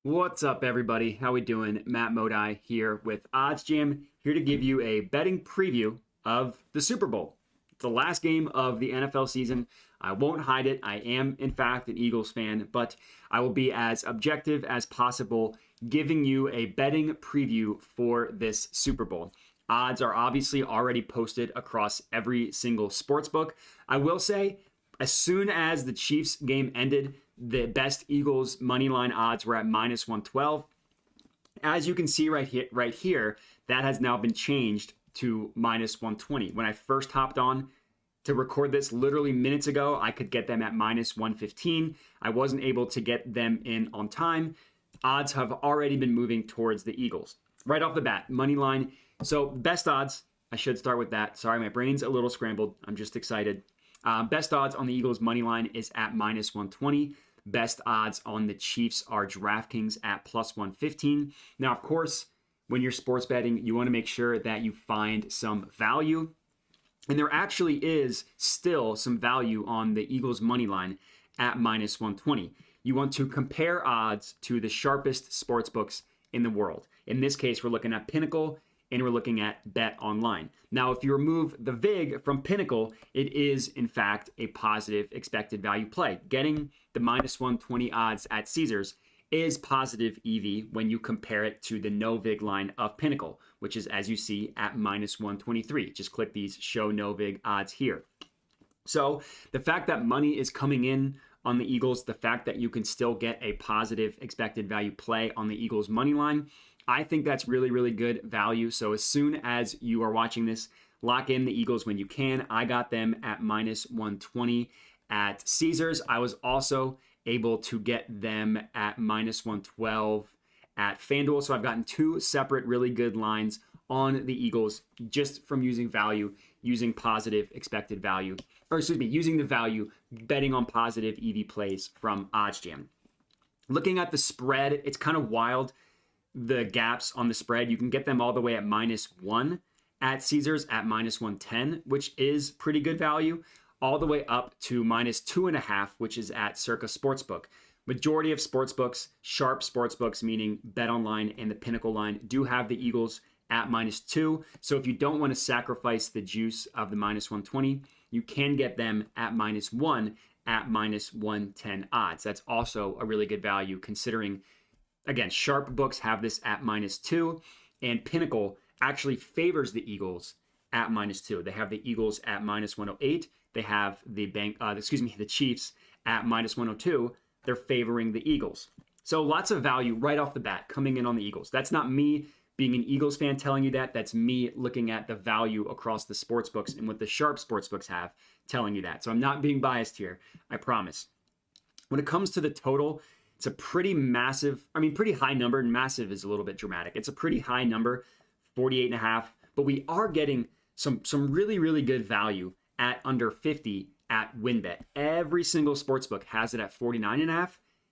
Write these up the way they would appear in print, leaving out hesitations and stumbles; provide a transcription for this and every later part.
What's up, everybody? How we doing? Matt Modi here with OddsJam, here to give you a betting preview of the Super Bowl. It's the last game of the NFL season. I won't hide it. I am, in fact, an Eagles fan, but I will be as objective as possible, giving you a betting preview for this Super Bowl. Odds are obviously already posted across every single sportsbook. I will say, as soon as the Chiefs game ended, the best Eagles money line odds were at minus 112. As you can see right here, that has now been changed to minus 120. When I first hopped on to record this literally minutes ago, I could get them at minus 115. I wasn't able to get them in on time. Odds have already been moving towards the Eagles. Right off the bat, money line. So best odds, I should start with that. Sorry, my brain's a little scrambled. I'm just excited. Best odds on the Eagles money line is at minus 120. Best odds on the Chiefs are DraftKings at plus 115. Now, of course, when you're sports betting, you want to make sure that you find some value. And there actually is still some value on the Eagles money line at minus 120. You want to compare odds to the sharpest sports books in the world. In this case, we're looking at Pinnacle and we're looking at Bet Online. Now, if you remove the VIG from Pinnacle, it is, in fact, a positive expected value play. Getting the minus 120 odds at Caesars is positive EV when you compare it to the no VIG line of Pinnacle, which is, as you see, at minus 123. Just click these show no VIG odds here. So the fact that money is coming in on the Eagles, the fact that you can still get a positive expected value play on the Eagles money line, I think that's really, really good value. So as soon as you are watching this, lock in the Eagles when you can. I got them at minus 120 at Caesars. I was also able to get them at minus 112 at FanDuel. So I've gotten two separate really good lines on the Eagles just from using value, using positive expected value, using the value, betting on positive EV plays from OddsJam. Looking at the spread, it's kind of wild. The gaps on the spread, you can get them all the way at minus 1 at Caesars at minus 110, which is pretty good value, all the way up to minus 2.5, which is at Circa Sportsbook. Majority of sportsbooks, sharp sportsbooks, meaning Bet Online and the Pinnacle line, do have the Eagles at minus 2. So if you don't want to sacrifice the juice of the minus 120, you can get them at minus 1 at minus 110 odds. That's also a really good value considering, again, sharp books have this at minus 2, and Pinnacle actually favors the Eagles at minus 2. They have the Eagles at minus 108. They have the Chiefs at minus 102. They're favoring the Eagles. So lots of value right off the bat coming in on the Eagles. That's not me being an Eagles fan telling you that. That's me looking at the value across the sports books and what the sharp sports books have telling you that. So I'm not being biased here, I promise. When it comes to the total, it's a pretty high number, and massive is a little bit dramatic. It's a pretty high number, 48.5, but we are getting some really, really good value at under 50 at WynnBET. Every single sportsbook has it at 49.5,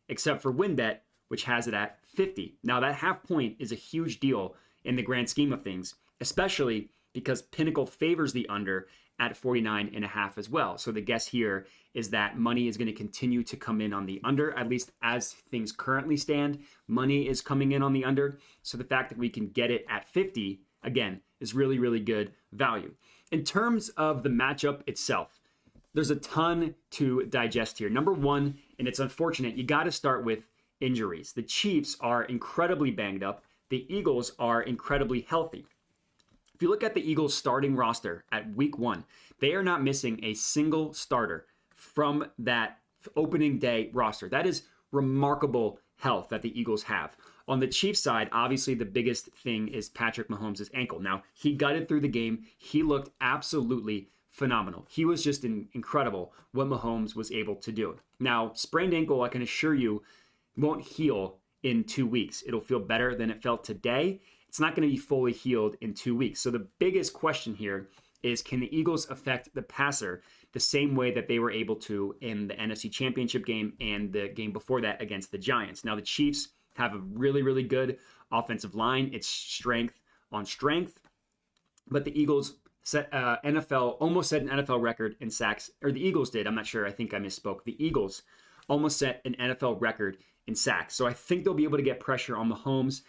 except for WynnBET, which has it at 50. Now, that half point is a huge deal in the grand scheme of things, especially because Pinnacle favors the under at 49.5 as well. So the guess here is that money is going to continue to come in on the under, at least as things currently stand. Money is coming in on the under. So the fact that we can get it at 50, again, is really, really good value. In terms of the matchup itself, there's a ton to digest here. Number one, and it's unfortunate, you got to start with injuries. The Chiefs are incredibly banged up. The Eagles are incredibly healthy. If you look at the Eagles starting roster at week 1, they are not missing a single starter from that opening day roster. That is remarkable health that the Eagles have. On the Chiefs side, obviously the biggest thing is Patrick Mahomes' ankle. Now, he gutted through the game. He looked absolutely phenomenal. He was just incredible what Mahomes was able to do. Now, sprained ankle, I can assure you, won't heal in 2 weeks. It'll feel better than it felt today. It's not going to be fully healed in 2 weeks. So the biggest question here is, can the Eagles affect the passer the same way that they were able to in the NFC Championship game and the game before that against the Giants? Now, the Chiefs have a really, really good offensive line. It's strength on strength. But the Eagles almost set an NFL record in sacks, or the Eagles did. I'm not sure. I think I misspoke. The Eagles almost set an NFL record in sacks. So I think they'll be able to get pressure on Mahomes,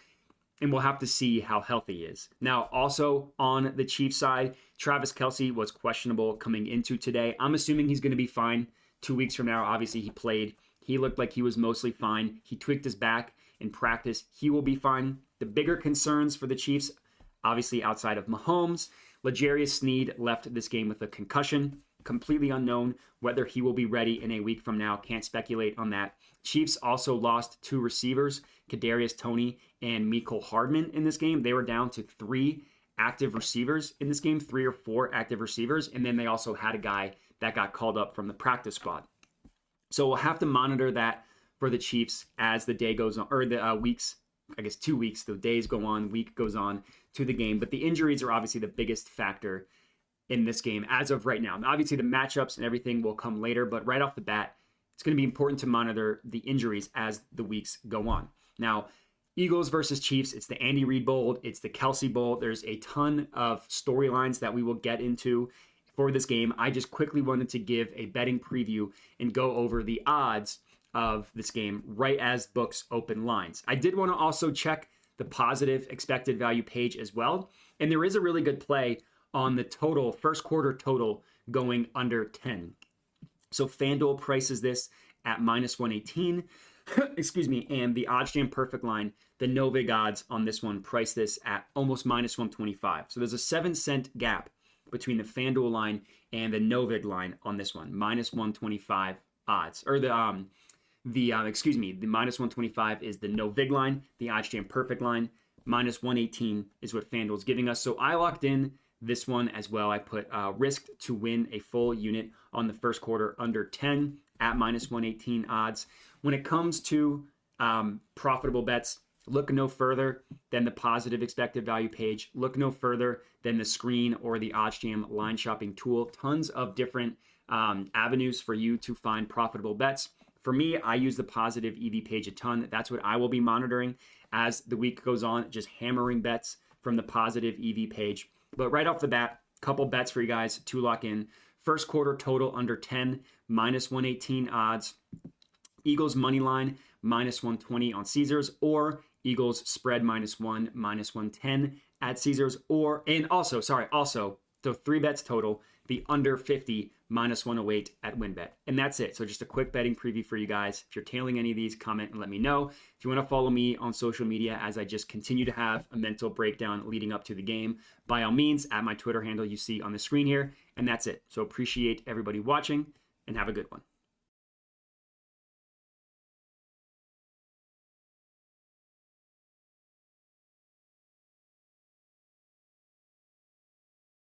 and we'll have to see how healthy he is. Now, also on the Chiefs side, Travis Kelce was questionable coming into today. I'm assuming he's going to be fine 2 weeks from now. Obviously, he played. He looked like he was mostly fine. He tweaked his back in practice. He will be fine. The bigger concerns for the Chiefs, obviously outside of Mahomes, L'Jarius Sneed left this game with a concussion. Completely unknown whether he will be ready in a week from now. Can't speculate on that. Chiefs also lost 2 receivers, Kadarius Toney and Mecole Hardman in this game. They were down to 3 active receivers in this game, 3 or 4 active receivers. And then they also had a guy that got called up from the practice squad. So we'll have to monitor that for the Chiefs as the day goes on, or the weeks, I guess 2 weeks, the days go on, week goes on to the game. But the injuries are obviously the biggest factor in this game as of right now. Obviously, the matchups and everything will come later, but right off the bat, it's going to be important to monitor the injuries as the weeks go on. Now, Eagles versus Chiefs, it's the Andy Reid Bowl, it's the Kelce Bowl. There's a ton of storylines that we will get into for this game. I just quickly wanted to give a betting preview and go over the odds of this game right as books open lines. I did want to also check the positive expected value page as well, and there is a really good play on the total, first quarter total going under 10. So FanDuel prices this at -118, excuse me, and the OddsJam Perfect line, the no vig odds on this one price this at almost -125. So there's a 7-cent gap between the FanDuel line and the no vig line on this one, -125 odds, or the -125 is the no vig line, the OddsJam Perfect line, -118 is what FanDuel's giving us. So I locked in this one as well. I put risked to win a full unit on the first quarter under 10 at -118 odds. When it comes to profitable bets, look no further than the positive expected value page. Look no further than the screen or the OddsJam line shopping tool. Tons of different avenues for you to find profitable bets. For me, I use the positive EV page a ton. That's what I will be monitoring as the week goes on, just hammering bets from the positive EV page. But right off the bat, couple bets for you guys to lock in. First quarter total under 10, -118 odds. Eagles money line, -120 on Caesars, or Eagles spread -1, -110 at Caesars, also, so 3 bets total, the under 50, -108 at WinBet. And that's it. So just a quick betting preview for you guys. If you're tailing any of these, comment and let me know. If you want to follow me on social media as I just continue to have a mental breakdown leading up to the game, by all means, at my Twitter handle you see on the screen here. And that's it. So appreciate everybody watching and have a good one.